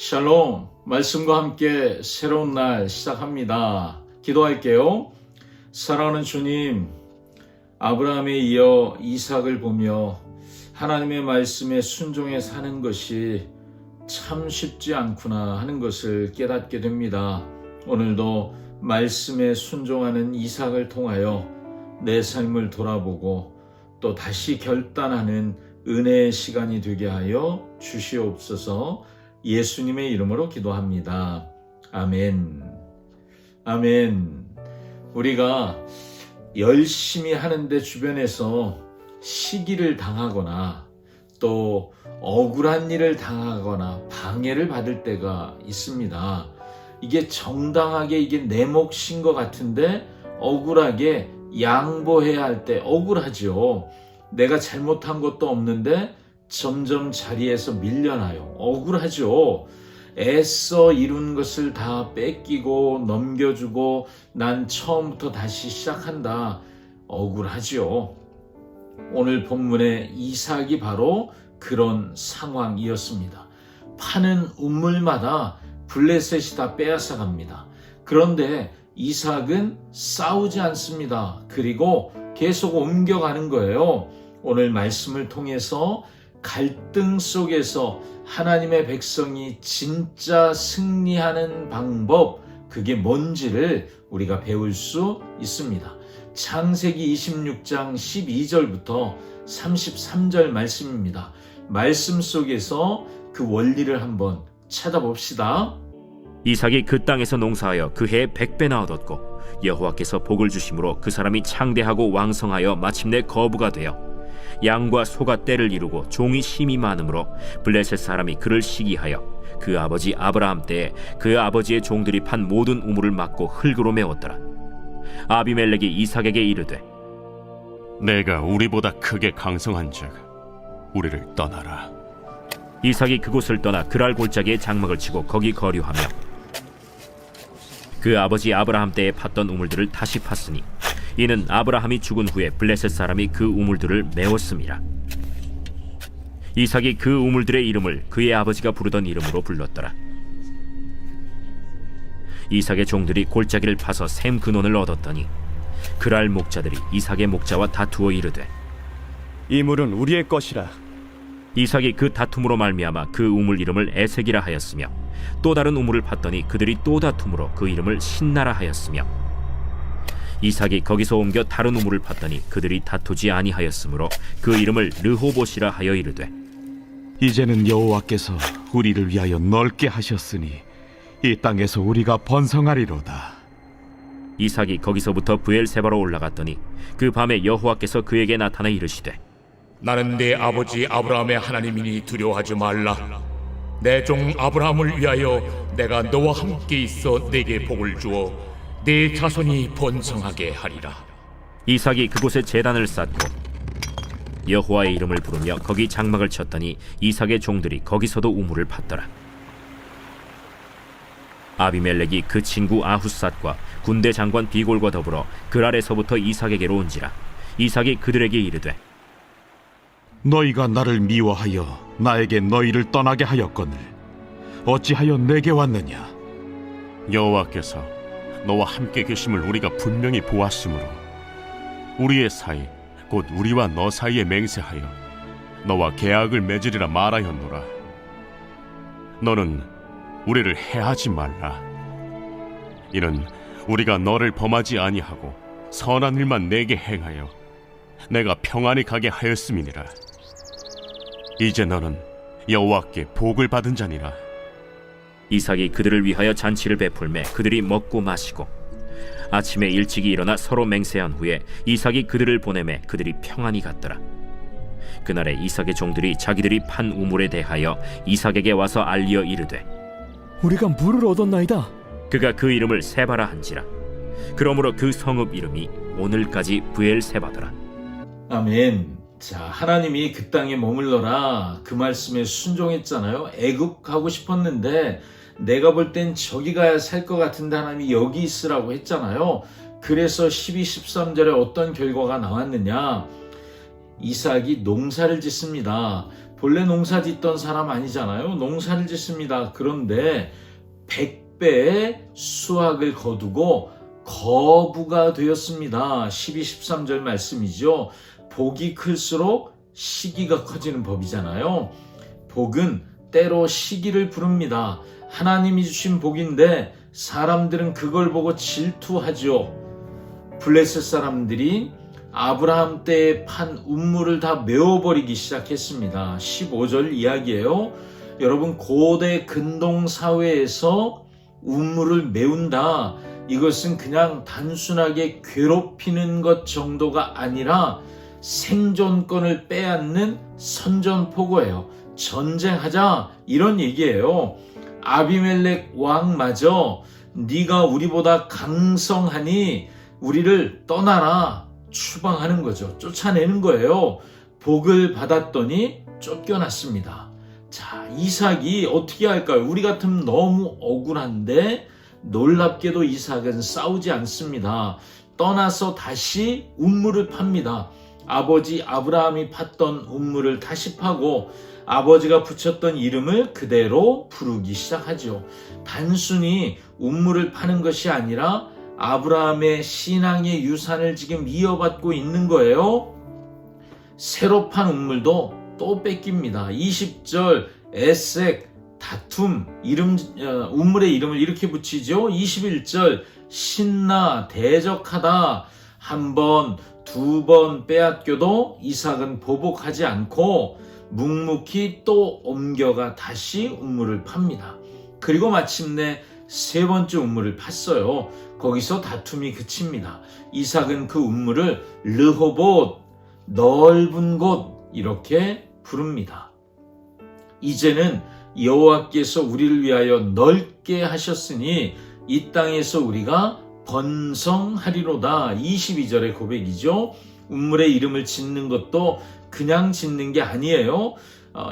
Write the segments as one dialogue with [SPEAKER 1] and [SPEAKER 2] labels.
[SPEAKER 1] 샬롬, 말씀과 함께 새로운 날 시작합니다. 기도할게요. 사랑하는 주님, 아브라함에 이어 이삭을 보며 하나님의 말씀에 순종해 사는 것이 참 쉽지 않구나 하는 것을 깨닫게 됩니다. 오늘도 말씀에 순종하는 이삭을 통하여 내 삶을 돌아보고 또 다시 결단하는 은혜의 시간이 되게 하여 주시옵소서. 예수님의 이름으로 기도합니다. 아멘. 아멘. 우리가 열심히 하는데 주변에서 시기를 당하거나 또 억울한 일을 당하거나 방해를 받을 때가 있습니다. 이게 정당하게 이게 내 몫인 것 같은데 억울하게 양보해야 할 때 억울하죠. 내가 잘못한 것도 없는데 점점 자리에서 밀려나요. 억울하죠. 애써 이룬 것을 다 뺏기고 넘겨주고 난 처음부터 다시 시작한다. 억울하죠. 오늘 본문의 이삭이 바로 그런 상황이었습니다. 파는 우물마다 블레셋이 다 빼앗아 갑니다. 그런데 이삭은 싸우지 않습니다. 그리고 계속 옮겨가는 거예요. 오늘 말씀을 통해서 갈등 속에서 하나님의 백성이 진짜 승리하는 방법, 그게 뭔지를 우리가 배울 수 있습니다. 창세기 26장 12절부터 33절 말씀입니다. 말씀 속에서 그 원리를 한번 찾아봅시다.
[SPEAKER 2] 이삭이 그 땅에서 농사하여 그 해에 100배나 얻었고 여호와께서 복을 주심으로 그 사람이 창대하고 왕성하여 마침내 거부가 되어 양과 소가 떼를 이루고 종이 심이 많으므로 블레셋 사람이 그를 시기하여 그 아버지 아브라함 때에 그 아버지의 종들이 판 모든 우물을 막고 흙으로 메웠더라. 아비멜렉이 이삭에게 이르되
[SPEAKER 3] 내가 우리보다 크게 강성한즉 우리를 떠나라.
[SPEAKER 2] 이삭이 그곳을 떠나 그랄 골짜기에 장막을 치고 거기 거류하며 그 아버지 아브라함 때에 팠던 우물들을 다시 팠으니 이는 아브라함이 죽은 후에 블레셋 사람이 그 우물들을 메웠음이라. 이삭이 그 우물들의 이름을 그의 아버지가 부르던 이름으로 불렀더라. 이삭의 종들이 골짜기를 파서 샘 근원을 얻었더니 그랄 목자들이 이삭의 목자와 다투어 이르되
[SPEAKER 4] 이 물은 우리의 것이라.
[SPEAKER 2] 이삭이 그 다툼으로 말미암아 그 우물 이름을 에색이라 하였으며 또 다른 우물을 팠더니 그들이 또 다툼으로 그 이름을 신나라 하였으며 이삭이 거기서 옮겨 다른 우물을 팠더니 그들이 다투지 아니하였으므로 그 이름을 르호봇이라 하여 이르되
[SPEAKER 5] 이제는 여호와께서 우리를 위하여 넓게 하셨으니 이 땅에서 우리가 번성하리로다.
[SPEAKER 2] 이삭이 거기서부터 브엘세바로 올라갔더니 그 밤에 여호와께서 그에게 나타나 이르시되
[SPEAKER 6] 나는 내 아버지 아브라함의 하나님이니 두려워하지 말라. 내 종 아브라함을 위하여 내가 너와 함께 있어 내게 복을 주어 내 자손이 번성하게 하리라.
[SPEAKER 2] 이삭이 그곳에 제단을 쌓고 여호와의 이름을 부르며 거기 장막을 쳤더니 이삭의 종들이 거기서도 우물을 팠더라. 아비멜렉이 그 친구 아훗삿과 군대 장관 비골과 더불어 그랄에서부터 이삭에게로 온지라. 이삭이 그들에게 이르되
[SPEAKER 5] 너희가 나를 미워하여 나에게 너희를 떠나게 하였거늘 어찌하여 내게 왔느냐?
[SPEAKER 3] 여호와께서 너와 함께 계심을 우리가 분명히 보았으므로 우리의 사이 곧 우리와 너 사이에 맹세하여 너와 계약을 맺으리라 말하였노라. 너는 우리를 해하지 말라. 이는 우리가 너를 범하지 아니하고 선한 일만 내게 행하여 내가 평안히 가게 하였음이니라. 이제 너는 여호와께 복을 받은 자니라.
[SPEAKER 2] 이삭이 그들을 위하여 잔치를 베풀매 그들이 먹고 마시고 아침에 일찍이 일어나 서로 맹세한 후에 이삭이 그들을 보내매 그들이 평안히 갔더라. 그날에 이삭의 종들이 자기들이 판 우물에 대하여 이삭에게 와서 알리어 이르되
[SPEAKER 4] 우리가 물을 얻었나이다.
[SPEAKER 2] 그가 그 이름을 세바라 한지라. 그러므로 그 성읍 이름이 오늘까지 브엘세바더라.
[SPEAKER 1] 아멘. 자, 하나님이 그 땅에 머물러라 그 말씀에 순종했잖아요. 애굽 가고 싶었는데 내가 볼 땐 저기 가야 살 것 같은데 하나님이 여기 있으라고 했잖아요. 그래서 12, 13절에 어떤 결과가 나왔느냐? 이삭이 농사를 짓습니다. 본래 농사 짓던 사람 아니잖아요. 농사를 짓습니다. 그런데 100배의 수확을 거두고 거부가 되었습니다. 12, 13절 말씀이죠. 복이 클수록 시기가 커지는 법이잖아요. 복은 때로 시기를 부릅니다. 하나님이 주신 복인데 사람들은 그걸 보고 질투하죠. 블레셋 사람들이 아브라함 때에 판 우물을 다 메워버리기 시작했습니다. 15절 이야기예요. 여러분, 고대 근동 사회에서 우물을 메운다. 이것은 그냥 단순하게 괴롭히는 것 정도가 아니라 생존권을 빼앗는 선전포고예요. 전쟁하자, 이런 얘기예요. 아비멜렉 왕마저 네가 우리보다 강성하니 우리를 떠나라, 추방하는 거죠. 쫓아내는 거예요. 복을 받았더니 쫓겨났습니다. 자, 이삭이 어떻게 할까요? 우리 같으면 너무 억울한데 놀랍게도 이삭은 싸우지 않습니다. 떠나서 다시 우물을 팝니다. 아버지 아브라함이 팠던 우물을 다시 파고 아버지가 붙였던 이름을 그대로 부르기 시작하죠. 단순히 우물을 파는 것이 아니라 아브라함의 신앙의 유산을 지금 이어받고 있는 거예요. 새로 판 우물도 또 뺏깁니다. 20절 에색, 다툼, 우물의 이름을 이렇게 붙이죠. 21절 신나, 대적하다. 한 번, 두 번 빼앗겨도 이삭은 보복하지 않고 묵묵히 또 옮겨가 다시 우물을 팝니다. 그리고 마침내 세 번째 우물을 팠어요. 거기서 다툼이 그칩니다. 이삭은 그 우물을 르호봇, 넓은 곳, 이렇게 부릅니다. 이제는 여호와께서 우리를 위하여 넓게 하셨으니 이 땅에서 우리가 번성하리로다. 22절의 고백이죠. 우물의 이름을 짓는 것도 그냥 짓는 게 아니에요.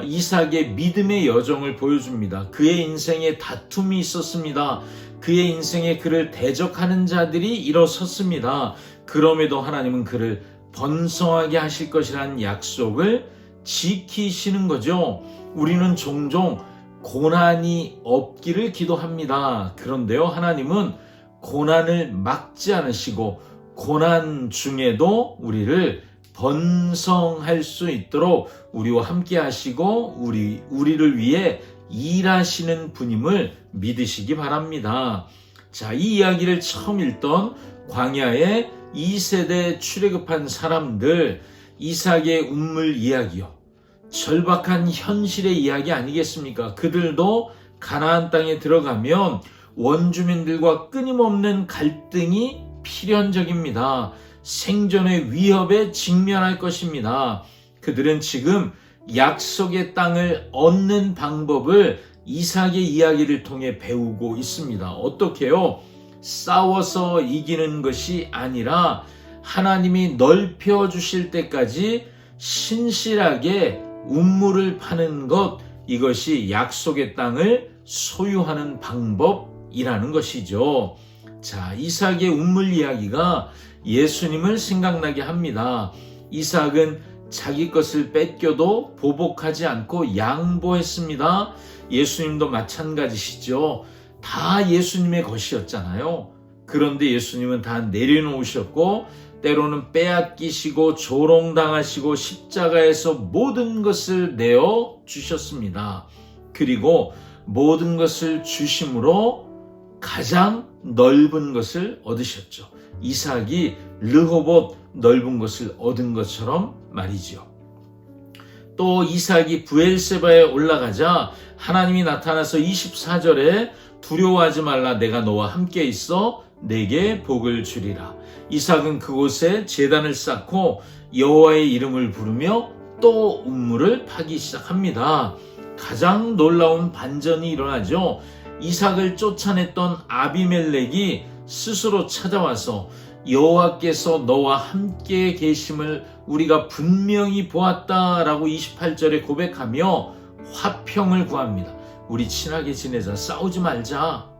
[SPEAKER 1] 이삭의 믿음의 여정을 보여줍니다. 그의 인생에 다툼이 있었습니다. 그의 인생에 그를 대적하는 자들이 일어섰습니다. 그럼에도 하나님은 그를 번성하게 하실 것이라는 약속을 지키시는 거죠. 우리는 종종 고난이 없기를 기도합니다. 그런데요, 하나님은 고난을 막지 않으시고 고난 중에도 우리를 번성할 수 있도록 우리와 함께 하시고 우리를 위해 일하시는 분임을 믿으시기 바랍니다. 자, 이 이야기를 처음 읽던 광야의 2세대 출애굽한 사람들, 이삭의 우물 이야기요. 절박한 현실의 이야기 아니겠습니까? 그들도 가나안 땅에 들어가면 원주민들과 끊임없는 갈등이 필연적입니다. 생존의 위협에 직면할 것입니다. 그들은 지금 약속의 땅을 얻는 방법을 이삭의 이야기를 통해 배우고 있습니다. 어떻게요? 싸워서 이기는 것이 아니라 하나님이 넓혀 주실 때까지 신실하게 우물을 파는 것, 이것이 약속의 땅을 소유하는 방법이라는 것이죠. 자, 이삭의 우물 이야기가 예수님을 생각나게 합니다. 이삭은 자기 것을 뺏겨도 보복하지 않고 양보했습니다. 예수님도 마찬가지시죠. 다 예수님의 것이었잖아요. 그런데 예수님은 다 내려놓으셨고 때로는 빼앗기시고 조롱당하시고 십자가에서 모든 것을 내어 주셨습니다. 그리고 모든 것을 주심으로 가장 넓은 것을 얻으셨죠. 이삭이 르호봇, 넓은 것을 얻은 것처럼 말이죠. 또 이삭이 브엘세바에 올라가자 하나님이 나타나서 24절에 두려워하지 말라, 내가 너와 함께 있어 내게 복을 주리라. 이삭은 그곳에 제단을 쌓고 여호와의 이름을 부르며 또 우물을 파기 시작합니다. 가장 놀라운 반전이 일어나죠. 이삭을 쫓아냈던 아비멜렉이 스스로 찾아와서 여호와께서 너와 함께 계심을 우리가 분명히 보았다라고 28절에 고백하며 화평을 구합니다. 우리 친하게 지내자, 싸우지 말자.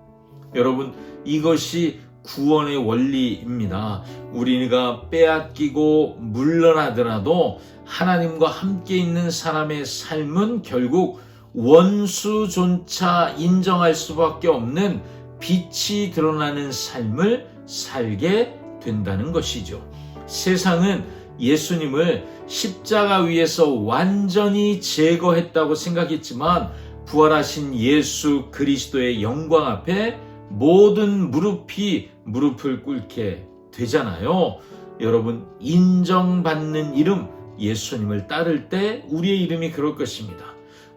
[SPEAKER 1] 여러분, 이것이 구원의 원리입니다. 우리가 빼앗기고 물러나더라도 하나님과 함께 있는 사람의 삶은 결국 원수조차 인정할 수밖에 없는 빛이 드러나는 삶을 살게 된다는 것이죠. 세상은 예수님을 십자가 위에서 완전히 제거했다고 생각했지만 부활하신 예수 그리스도의 영광 앞에 모든 무릎을 꿇게 되잖아요. 여러분, 인정받는 이름 예수님을 따를 때 우리의 이름이 그럴 것입니다.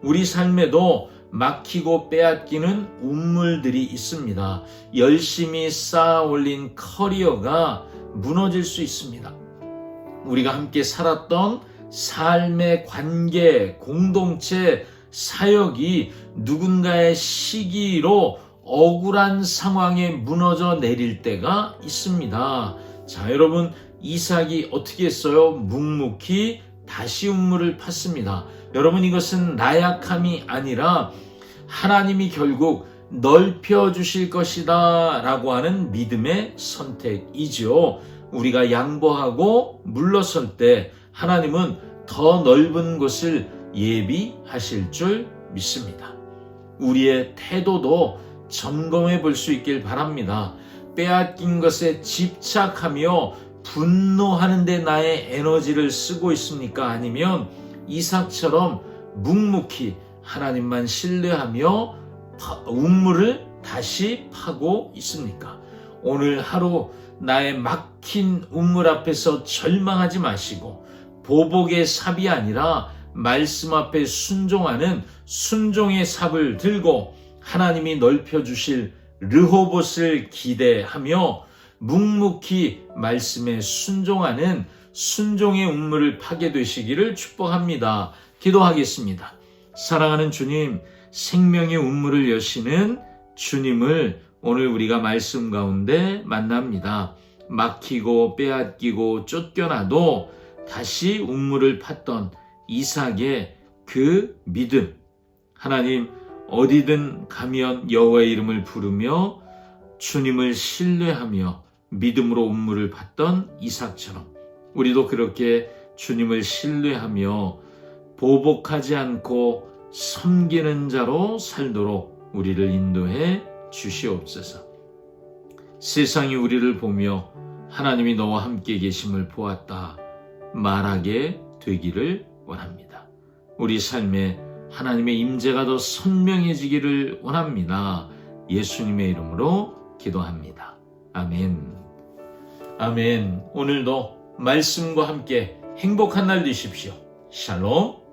[SPEAKER 1] 우리 삶에도 막히고 빼앗기는 운물들이 있습니다. 열심히 쌓아 올린 커리어가 무너질 수 있습니다. 우리가 함께 살았던 삶의 관계, 공동체, 사역이 누군가의 시기로 억울한 상황에 무너져 내릴 때가 있습니다. 자, 여러분, 이삭이 어떻게 했어요? 묵묵히 다시 운물을 팠습니다. 여러분, 이것은 나약함이 아니라 하나님이 결국 넓혀주실 것이다 라고 하는 믿음의 선택이죠. 우리가 양보하고 물러설 때 하나님은 더 넓은 곳을 예비하실 줄 믿습니다. 우리의 태도도 점검해 볼 수 있길 바랍니다. 빼앗긴 것에 집착하며 분노하는 데 나의 에너지를 쓰고 있습니까? 아니면 이삭처럼 묵묵히 하나님만 신뢰하며 운물을 다시 파고 있습니까? 오늘 하루 나의 막힌 운물 앞에서 절망하지 마시고 보복의 삽이 아니라 말씀 앞에 순종하는 순종의 삽을 들고 하나님이 넓혀주실 르호봇을 기대하며 묵묵히 말씀에 순종하는 순종의 운물을 파게 되시기를 축복합니다. 기도하겠습니다. 사랑하는 주님, 생명의 운물을 여시는 주님을 오늘 우리가 말씀 가운데 만납니다. 막히고 빼앗기고 쫓겨나도 다시 운물을 팠던 이삭의 그 믿음, 하나님, 어디든 가면 여호와의 이름을 부르며 주님을 신뢰하며 믿음으로 운물을 팠던 이삭처럼 우리도 그렇게 주님을 신뢰하며 보복하지 않고 섬기는 자로 살도록 우리를 인도해 주시옵소서. 세상이 우리를 보며 하나님이 너와 함께 계심을 보았다 말하게 되기를 원합니다. 우리 삶에 하나님의 임재가 더 선명해지기를 원합니다. 예수님의 이름으로 기도합니다. 아멘. 아멘. 오늘도 말씀과 함께 행복한 날 되십시오. 샬롬.